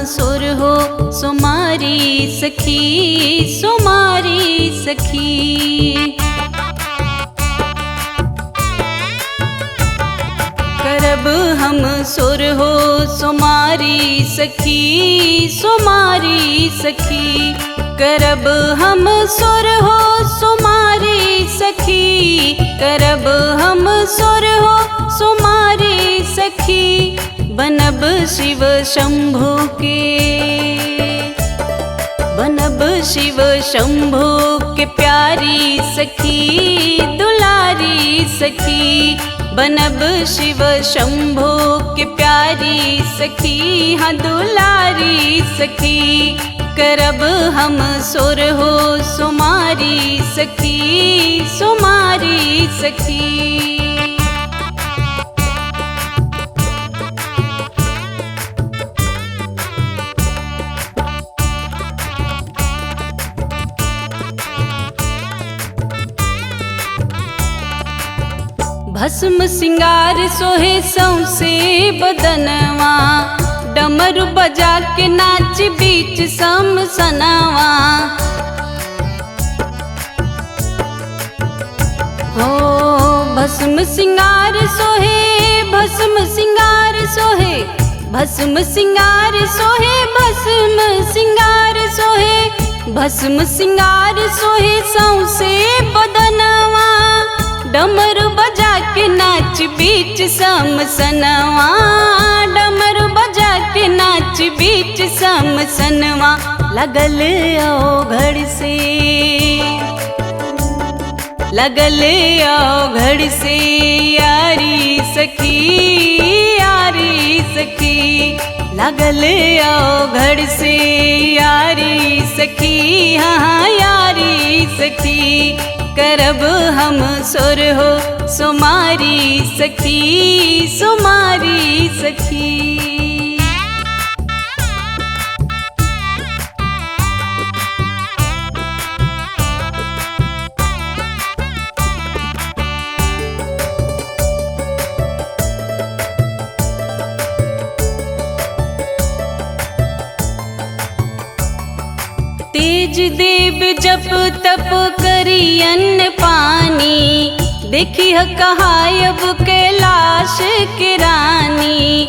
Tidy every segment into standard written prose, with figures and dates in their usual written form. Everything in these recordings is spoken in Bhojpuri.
सुर हो सुमारी सखी सुमारी सखी। करब हम सुर हो सुमारी सखी सुमारी सखी। करब हम सुर हो सुमारी सखी। करब हम सुर हो सुमारी सखी। बनब शिव शंभु के बनब शिव शंभु के प्यारी सखी दुलारी सखी। बनब शिव शंभु के प्यारी सखी हाँ दुलारी सखी। करब हम सुर हो सुमारी सखी सुमारी सखी। भस्म सिंगार सोहे सौसे बदनवा। डमरू बजा के नाच बीच समसनवा। हो भस्म सिंगार सोहे भस्म सिंगार सोहे भस्म सिंगार सोहे भस्म सिंगार सोहे भस्म सिंगार सोहे सौसे बदनवा। डमरू बजा के नाच बीच समसनवा। डमरू बजा के नाच बीच समसनवा। लगल औघड़ से लगल औघड़ से यारी सखी यारी सखी। लगल औघड़ से यारी सखी हाँ यारी सखी। करब हम सुर हो सुमारी सखी सुमारी सखी। तेज देव जप तप करी अन्न पानी। देखी कहायब कैलाश के रानी।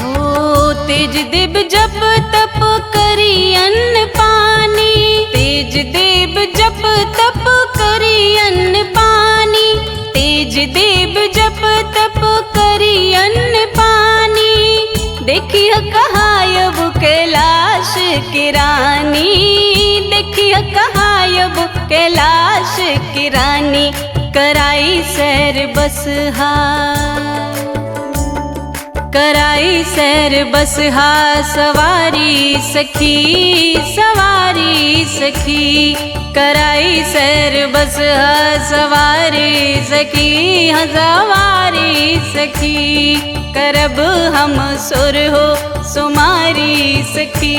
ओ तेज देव जप तप करी अन्न पानी। तेज देव जप तप करी अन्न पानी। तेज देव जप तप करी अन्न पानी। देखिए कहायब कैलाश की रानी। देखिए कहायब कैलाश की रानी। कराई सैर बसहा कराई सैर बसहा सवारी सखी सवारी सखी। कराई सैर बसहा सवारी सखी हाँ सवारी सखी। करब हम सुर हो सुमारी सखी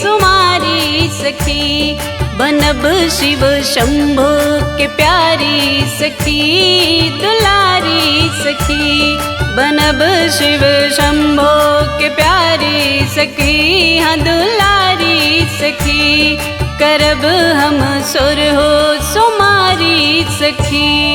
सुमारी सखी। बनब शिव शंभु के प्यारी सखी दुलारी सखी। बनब शिव शंभु के प्यारी सखी हाँ दुलारी सखी। करब हम सुर हो सुमारी सखी।